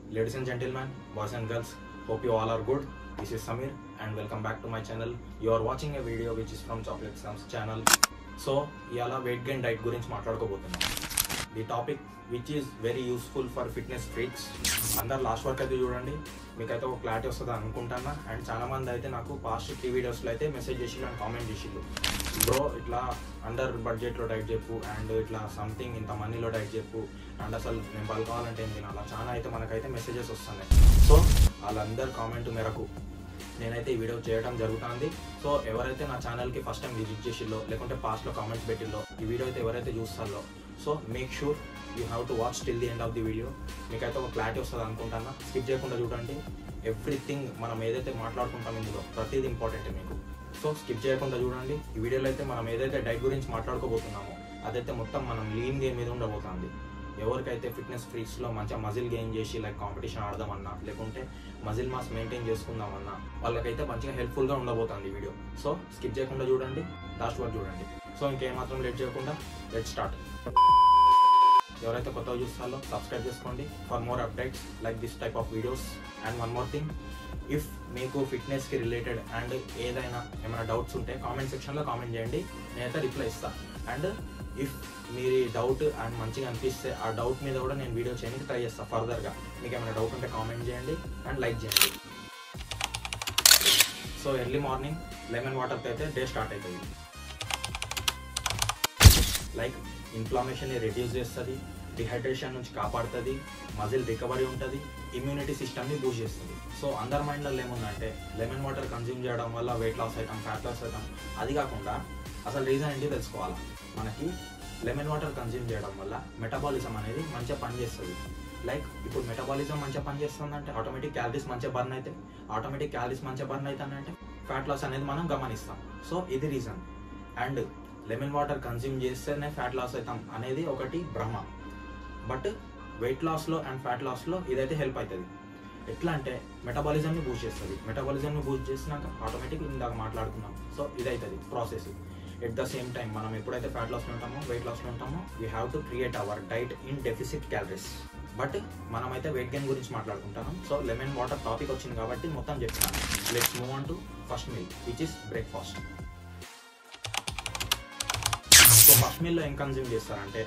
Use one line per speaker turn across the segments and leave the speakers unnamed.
Ladies and gentlemen, boys and girls, hope you all are good. This is Samir and welcome back to my channel. You are watching a video which is from Chocolate Sam's channel. So, iyala weight gain diet gurinchi maatladukobothunna. The topic which is very useful for fitness freaks. Andaru last work aithe chudandi. మీకైతే ఒక clarity వస్తుంది అనుకుంటాను. And చాలా మంది అయితే నాకు past 3 వీడియోస్లో అయితే మెసేజ్ చేసి అండ్ కామెంట్ చేసిళ్ళు, బ్రో ఇట్లా అండర్ బడ్జెట్లో డైట్ చెప్పు అండ్ ఇట్లా సంథింగ్ ఇంత మనీలో డైట్ చెప్పు అండ్ అసలు నేను పలుకోవాలంటే ఏం తినాలా, చాలా అయితే మనకైతే మెసేజెస్ వస్తున్నాయి. సో వాళ్ళందరి కామెంట్ మేరకు నేనైతే ఈ వీడియో చేయడం జరుగుతుంది. సో ఎవరైతే నా ఛానల్కి ఫస్ట్ టైం విజిట్ చేసిల్లో లేకుంటే పాస్ట్లో కామెంట్స్ పెట్టిల్లో ఈ వీడియో అయితే ఎవరైతే చూస్తారో so make sure you have to watch till the end of the video. మీకైతే ఒక క్లారిటీ వస్తుంది అనుకుంటున్నా. స్కిప్ చేయకుండా చూడండి. ఎవ్రీథింగ్ మనం ఏదైతే మాట్లాడుకుంటాం ఇందులో ప్రతిదీ ఇంపార్టెంట్ మీకు. సో స్కిప్ చేయకుండా చూడండి. ఈ వీడియోలో అయితే మనం ఏదైతే డైట్ గురించి మాట్లాడుకోబోతున్నామో అదైతే మొత్తం మనం లీన్ గేమ్ మీద ఉండబోతుంది. ఎవరికైతే ఫిట్నెస్ ఫ్రీక్స్లో మంచిగా మజిల్ గెయిన్ చేసి లైక్ కాంపిటీషన్ ఆడదామన్నా లేకుంటే మజిల్ మాస్ మెయింటైన్ చేసుకుందామన్నా వాళ్ళకైతే మంచిగా హెల్ప్ఫుల్గా ఉండబోతుంది ఈ వీడియో. సో స్కిప్ చేయకుండా చూడండి, లాస్ట్ వరకు చూడండి. సో ఇంకేమాత్రం లేట్ చేయకుండా లెట్ స్టార్ట్. ఎవరైతే కొత్తగా చూస్తారో సబ్స్క్రైబ్ చేసుకోండి for more updates like this type of videos. And one more thing, if మీకు ఫిట్నెస్కి రిలేటెడ్ అండ్ ఏమైనా డౌట్స్ ఉంటే కామెంట్ సెక్షన్లో కామెంట్ చేయండి, నేనైతే రిప్లై ఇస్తాను. అండ్ ఇఫ్ మీరు డౌట్ అండ్ మంచిగా అనిపిస్తే ఆ డౌట్ మీద కూడా నేను వీడియో చేయడానికి ట్రై చేస్తాను ఫర్దర్గా. మీకు ఏమైనా డౌట్ ఉంటే కామెంట్ చేయండి అండ్ లైక్ చేయండి. సో ఎర్లీ మార్నింగ్ లెమన్ వాటర్తో అయితే డే స్టార్ట్ అవుతుంది. లైక్ ఇన్ఫ్లమేషన్ని రెడ్యూస్ చేస్తుంది, డిహైడ్రేషన్ నుంచి కాపాడుతుంది, మజిల్ రికవరీ ఉంటుంది, ఇమ్యూనిటీ సిస్టమ్ని బూస్ట్ చేస్తుంది. సో అందరి మైండ్లో ఏముందంటే లెమన్ వాటర్ కన్జ్యూమ్ చేయడం వల్ల వెయిట్ లాస్ అవుతాం, ఫ్యాట్ లాస్ అవుతాం. అది కాకుండా అసలు రీజన్ ఏంటి తెలుసుకోవాలి. మనకి లెమన్ వాటర్ కన్జ్యూమ్ చేయడం వల్ల మెటబాలిజం అనేది మంచిగా పనిచేస్తుంది. లైక్ ఇప్పుడు మెటబాలిజం మంచిగా పనిచేస్తుందంటే ఆటోమేటిక్ క్యాలరీస్ మంచిగా బర్న్ అవుతాయి. ఆటోమేటిక్ క్యాలరీస్ మంచిగా బర్న్ అవుతాయంటే ఫ్యాట్ లాస్ అనేది మనం గమనిస్తాం. సో ఇది reason. And lemon water consume చేస్తేనే ఫ్యాట్ లాస్ అవుతాం అనేది ఒకటి భ్రమ. బట్ వెయిట్ లాస్లో అండ్ ఫ్యాట్ లాస్లో ఇదైతే హెల్ప్ అవుతుంది. ఎట్లా అంటే మెటబాలిజంని బూస్ట్ చేస్తుంది. మెటబాలిజంని బూస్ట్ చేసినాక ఆటోమేటిక్ ఇందాక మాట్లాడుకున్నాం. సో ఇదవుతుంది process. At the same time మనం ఎప్పుడైతే ఫ్యాట్ లాస్లో ఉంటామో వెయిట్ లాస్లో ఉంటామో we have to create our diet in deficit calories. But మనమైతే వెయిట్ గెయిన్ గురించి మాట్లాడుకుంటాను. సో లెమన్ వాటర్ టాపిక్ వచ్చింది కాబట్టి మొత్తం చెప్తున్నాను. Let's move on to first meal which is breakfast. So first మీల్లో ఏం కన్జ్యూమ్ చేస్తారంటే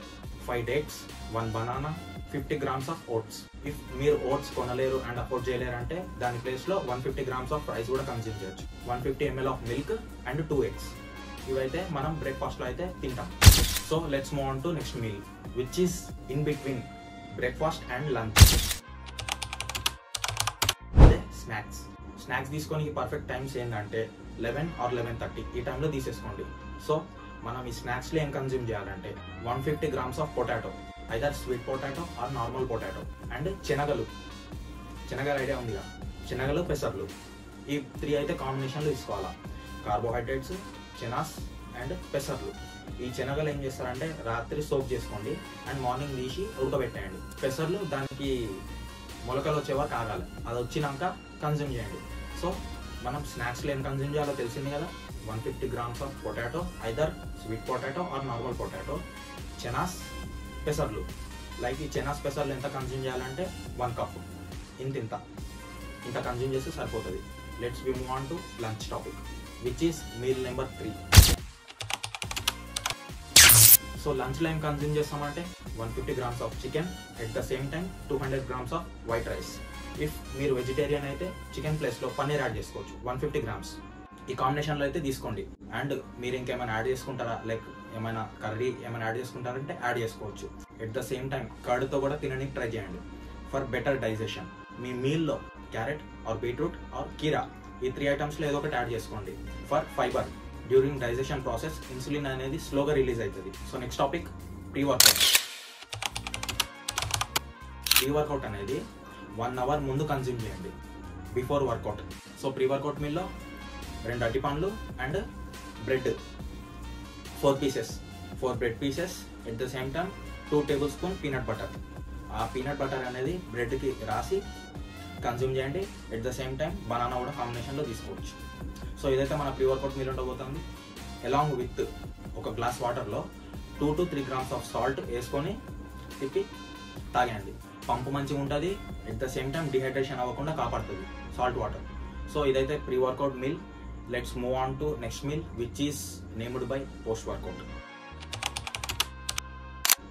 5 eggs, 1 banana, 50 grams of oats. If మీరు ఓట్స్ కొనలేరు అండ్ అఫోర్డ్ చేయలేరు అంటే దాని ప్లేస్లో 150 grams ఆఫ్ రైస్ కూడా కన్జ్యూమ్ చేయొచ్చు. 150 ml of milk and 2 eggs. ఇవైతే మనం బ్రేక్ఫాస్ట్లో అయితే తింటాం. So let's move on to next meal which is in between breakfast and lunch. అదే స్నాక్స్ తీసుకోనికి పర్ఫెక్ట్ టైమ్స్ ఏంటంటే 11 or 11:30 ఈ టైంలో తీసేసుకోండి. సో మనం ఈ స్నాక్స్లో ఏం కన్జ్యూమ్ చేయాలంటే 150 grams of potato, either sweet potato or normal potato. And శనగలు ఐడియా ఉందిగా, శనగలు పెసర్లు, ఈ 3 అయితే కాంబినేషన్లో తీసుకోవాలా. కార్బోహైడ్రేట్స్, చెనాస్ అండ్ పెసర్లు. ఈ శనగలు ఏం చేస్తారంటే రాత్రి సోక్ చేసుకోండి అండ్ మార్నింగ్ తీసి ఉడకబెట్టేయండి. పెసర్లు దానికి మొలకలు వచ్చే వరకు ఆగాలి, అది వచ్చినాక కన్జ్యూమ్ చేయండి. సో మనం స్నాక్స్లో ఏం కన్జ్యూమ్ చేయాలో తెలిసింది కదా. 150 grams of potato, either sweet potato or normal potato, చెనాస్, పెసర్లు. లైక్ ఈ చెనాస్ పెసర్లు ఎంత కన్జ్యూమ్ చేయాలంటే 1 cup. ఇంత కన్జ్యూమ్ చేస్తే సరిపోతుంది. Let's we move on to lunch topic which is meal number 3. So లంచ్లో ఏం కన్జ్యూమ్ చేస్తామంటే 150 grams of chicken, at the same time 200 grams of white rice. If మీరు వెజిటేరియన్ అయితే చికెన్ ప్లేస్లో పన్నీర్ యాడ్ చేసుకోవచ్చు 150 grams. ఈ కాంబినేషన్లో అయితే తీసుకోండి. అండ్ మీరు ఇంకేమైనా యాడ్ చేసుకుంటారా, లైక్ ఏమైనా కర్రీ ఏమైనా యాడ్ చేసుకుంటారంటే యాడ్ చేసుకోవచ్చు. ఎట్ ద సేమ్ టైం కర్డ్తో కూడా తినడానికి ట్రై చేయండి ఫర్ బెటర్ డైజెషన్. మీ మీల్లో క్యారెట్ ఆర్ బీట్రూట్ ఆర్ కీరా ఈ 3 ఐటమ్స్లో ఏదో ఒకటి యాడ్ చేసుకోండి for fibre. During digestion process insulin అనేది స్లోగా రిలీజ్ అవుతుంది. So next topic pre workout. Pre workout అనేది 1 hour ముందు కన్జ్యూమ్ చేయండి before workout. So pre workout మీల్లో 2 అరటి పండ్లు and bread 4 pieces, 4 bread pieces. At the same time 2 tablespoons peanut butter. ఆ పీనట్ బటర్ అనేది బ్రెడ్కి రాసి కన్జ్యూమ్ చేయండి. At the same time banana కూడా కాంబినేషన్లో తీసుకోవచ్చు. సో ఇదైతే మన ప్రీ వర్కౌట్ మీల్ ఉండబోతుంది. అలాంగ్ విత్ ఒక గ్లాస్ వాటర్లో 2 to 3 grams ఆఫ్ సాల్ట్ వేసుకొని తిప్పి తాగండి. పంపు మంచిగా ఉంటుంది, at the same time dehydration అవ్వకుండా కాపాడుతుంది సాల్ట్ వాటర్. సో ఇదైతే pre workout meal. Let's move on to next meal which is named by post workout.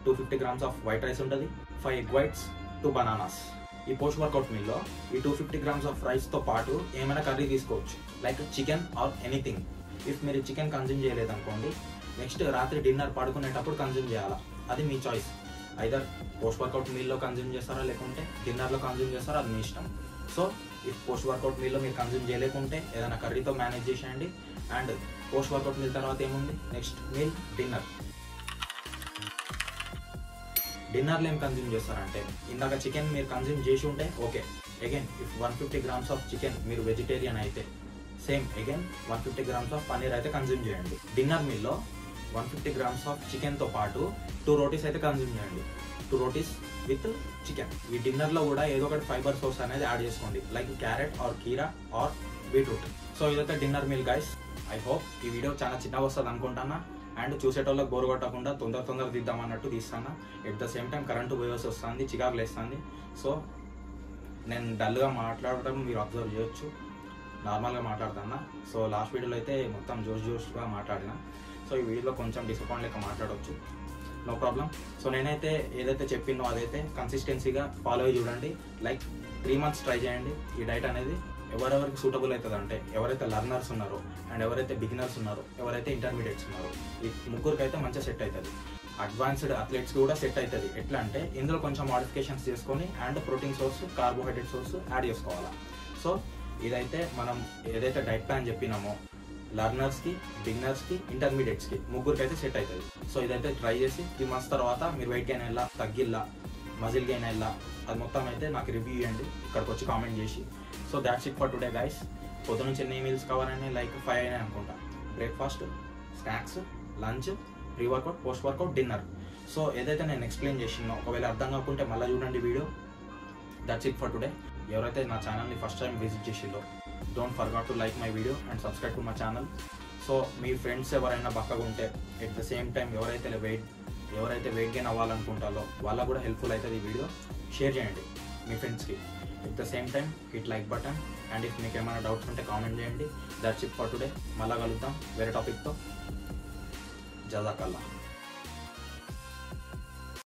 250 grams of white rice ఉంటుంది, 5 egg whites, 2 bananas. ఈ పోస్ట్ వర్కౌట్ మీల్లో ఈ 250 grams of రైస్తో పాటు ఏమైనా curry తీసుకోవచ్చు, like chicken or anything. If మీరు chicken consume చేయలేదనుకోండి, next రాత్రి dinner పడుకునేటప్పుడు కన్జ్యూమ్ చేయాలా, అది మీ చాయిస్. ఐదర్ పోస్ట్ వర్కౌట్ మీల్లో కన్జ్యూమ్ చేస్తారా లేకుంటే డిన్నర్లో కన్జ్యూమ్ చేస్తారా, అది మీ ఇష్టం. సో ఇఫ్ పోస్ట్ వర్కౌట్ మీల్లో మీరు కన్జ్యూమ్ చేయలేకుంటే ఏదైనా కర్రీతో మేనేజ్ చేసేయండి. అండ్ పోస్ట్ వర్కౌట్ మీల్ తర్వాత ఏముంది, నెక్స్ట్ మీల్ డిన్నర్. డిన్నర్లో ఏం కన్జ్యూమ్ చేస్తారంటే, ఇందాక చికెన్ మీరు కన్జ్యూమ్ చేసి ఉంటే okay, again if 150 grams of chicken మీరు వెజిటేరియన్ అయితే same again 150 grams of paneer అయితే కన్జ్యూమ్ చేయండి. డిన్నర్ మీల్లో 150 grams ఆఫ్ చికెన్తో పాటు 2 rotis అయితే కన్జ్యూమ్ చేయండి, 2 rotis విత్ చికెన్. ఈ డిన్నర్లో కూడా ఏదో ఒకటి ఫైబర్ సోర్స్ అనేది యాడ్ చేసుకోండి, లైక్ క్యారెట్ ఆర్ కీరా ఆర్ బీట్రూట్. సో ఇదైతే dinner meal guys. I hope ఈ వీడియో చాలా చిన్నగా వస్తుంది అనుకుంటున్నా, అండ్ చూసేటోళ్ళకి బోర్ కొట్టకుండా తొందర తీద్దామన్నట్టు తీస్తాను. At the same time current పోయేసి వస్తుంది, చికాకు లేస్తుంది. సో నేను డల్గా మాట్లాడటం మీరు అబ్జర్వ్ చేయొచ్చు, నార్మల్గా మాట్లాడుతున్నా. సో లాస్ట్ వీడియోలో అయితే మొత్తం జోష్గా మాట్లాడినా, సో ఈ వీడియోలో కొంచెం డిసప్పాయింట్ లెక్క మాట్లాడవచ్చు, నో ప్రాబ్లం. సో నేనైతే ఏదైతే చెప్పినో అదైతే కన్సిస్టెన్సీగా ఫాలో అయ్యి చూడండి. లైక్ 3 months ట్రై చేయండి. ఈ డైట్ అనేది ఎవరెవరికి సూటబుల్ అవుతుంది అంటే, ఎవరైతే లర్నర్స్ ఉన్నారో అండ్ ఎవరైతే బిగినర్స్ ఉన్నారో, ఎవరైతే ఇంటర్మీడియట్స్ ఉన్నారో, ఈ ముగ్గురికి అయితే మంచిగా సెట్ అవుతుంది. అడ్వాన్స్డ్ అథ్లెట్స్ కూడా సెట్ అవుతుంది. ఎట్లా అంటే ఇందులో కొంచెం మాడిఫికేషన్స్ చేసుకొని and protein source, carbohydrate source add చేసుకోవాలా. సో ఇదైతే మనం ఏదైతే డైట్ ప్లాన్ చెప్పినామో లర్నర్స్కి, బిగినర్స్కి, ఇంటర్మీడియట్స్కి ముగ్గురికి అయితే సెట్ అవుతుంది. సో ఇదైతే ట్రై చేసి 3 months తర్వాత మీరు వెయిట్ గెయిన్ అయ్యేలా, తగ్గిల్లా, మజిల్ గెయిన్ అయ్యేలా, అది మొత్తం అయితే నాకు రివ్యూ ఇవ్వండి ఇక్కడికి వచ్చి కామెంట్ చేసి. So that's it for today guys. పొద్దు నుంచి ఎన్ని మీల్స్ కవర్ అయినాయి, లైక్ 5 అయినాయి అనుకుంటా. Breakfast, snacks, lunch, pre workout, post workout, dinner. So ఏదైతే నేను ఎక్స్ప్లెయిన్ చేసినో ఒకవేళ అర్థం కాకుంటే మళ్ళీ చూడండి video. That's it for today. ఎవరైతే నా ఛానల్ని ఫస్ట్ టైం విజిట్ చేసిందో don't forgot to like my video and subscribe to my channel. So me friends ఎవరైనా బక్కగా ఉంటే, ఎట్ ద సేమ్ టైం ఎవరైతే వెయిట్ గెయిన్ అవ్వాలనుకుంటారో వాళ్ళకు కూడా హెల్ప్ఫుల్ అవుతుంది ఈ వీడియో. షేర్ చేయండి మీ ఫ్రెండ్స్కి. At the same time hit like button. And if మీకు ఏమైనా డౌట్స్ ఉంటే కామెంట్ చేయండి. That's it for today. మళ్ళా కలుద్దాం వేరే టాపిక్తో. జజాకల్లా.